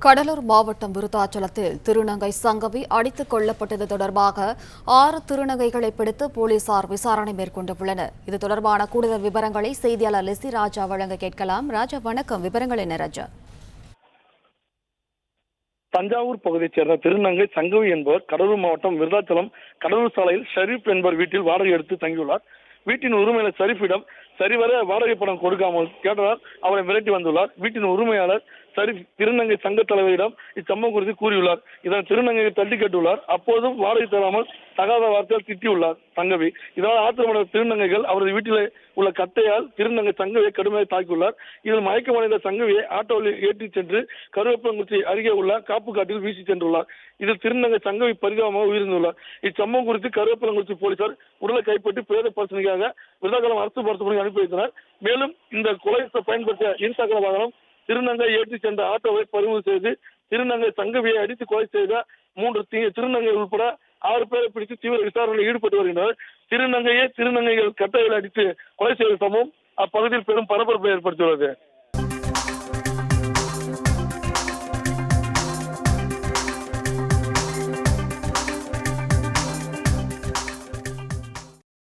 கடலூர் மாவட்டம் விருத்தாச்சலத்தில் திருநங்கை சங்கவி அடித்துக் கொல்லப்பட்டது தொடர்பாக 6 திருநங்கைகளை பிடித்து போலீசார் விசாரணை மேற்கொண்டுள்ளனர். இது தொடர்பான கூடுதல் விவரங்களை செய்தியாளர் லெசி ராஜா வழங்க கேட்கலாம். ராஜா, வணக்கம். விவரங்கள் என்ன ராஜா? தஞ்சாவூர் பகுதியைச் சேர்ந்த திருநங்கை சங்கவி என்பவர் கடலூர் மாவட்டம் விருத்தாச்சலம் கடலூர் சாலையில் ஷரீப் என்பவர் வீட்டில் வாடகை எடுத்து தங்கியுள்ளார். வீட்டின் உரிமையாளர் ஷரீஃபிடம் சரிவர வாடகை பணம் கொடுக்காமல் கேட்டதால் அவரை மிரட்டி வந்துள்ளார். வீட்டின் உரிமையாளர் ஷரீப் திருநங்கை சங்க தலைவரிடம் இச்சம்பவம் குறித்து கூறியுள்ளார். இதனால் திருநங்கையை தட்டி கேட்டுள்ளார். அப்போதும் வாடகை தராமல் தகாத வார்த்தையால் திட்டியுள்ளார் சங்கவி. இதனால் ஆத்திரமடைந்த திருநங்கைகள் அவரது வீட்டில் உள்ள கட்டையால் திருநங்கை சங்கவியை கடுமையாக தாக்கியுள்ளார். இதில் மயக்கமடைந்த சங்கவியை ஆட்டோவில் ஏற்றிச் சென்று கருவேப்பங்குச்சி அருகே உள்ள காப்பு காட்டில் வீசி சென்றுள்ளார். இதில் திருநங்கை சங்கவி பரிதாபமாக உயிரிழந்துள்ளார். இச்சம்பவம் குறித்து கருவேப்பங்குச்சி போலீசார் உடலை கைப்பற்றி பிரேத பரிசோதனைக்காக விருத்தாச்சலம் அரசு மருத்துவமனைக்கு அனுப்பி வைத்தனர். மேலும் இந்த கொலை பயன்படுத்திய இருசக்கர வாகனம், திருநங்கை ஏற்றிச் சென்ற ஆட்டோவை பறிமுதல் செய்து திருநங்கை சங்கவியை அடித்து கொலை செய்த 3 திருநங்கை உட்பட 6 பேரை பிடித்து தீவிர விசாரணையில் ஈடுபட்டு வருகின்றனர். திருநங்கைகள் கட்டையில் அடித்து கொலை செய்த சம்பவம் அப்பகுதியில் பெரும் பரபரப்பை ஏற்படுத்தியுள்ளது.